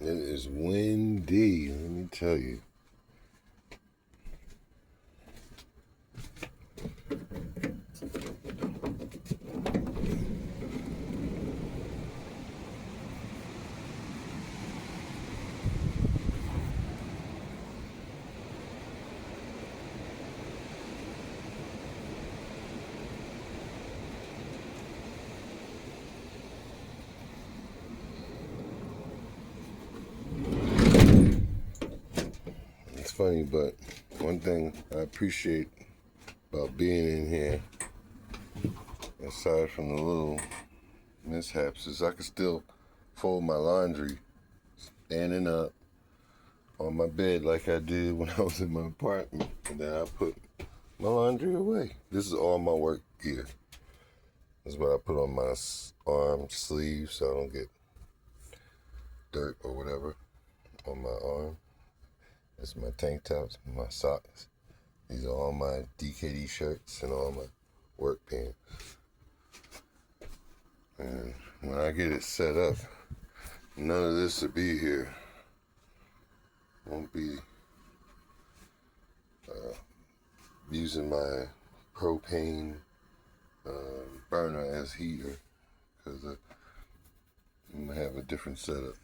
It is windy, let me tell you. It's funny, but one thing I appreciate about being in here, aside from the little mishaps, is I can still fold my laundry standing up on my bed like I did when I was in my apartment, and then I put my laundry away. This is all my work gear. This is what I put on my arm sleeve so I don't get dirt or whatever on my arm. This is my tank tops, my socks. These are all my DKD shirts and all my work pants. And when I get it set up, none of this will be here. Won't be using my propane burner as heater, because I'm going to have a different setup.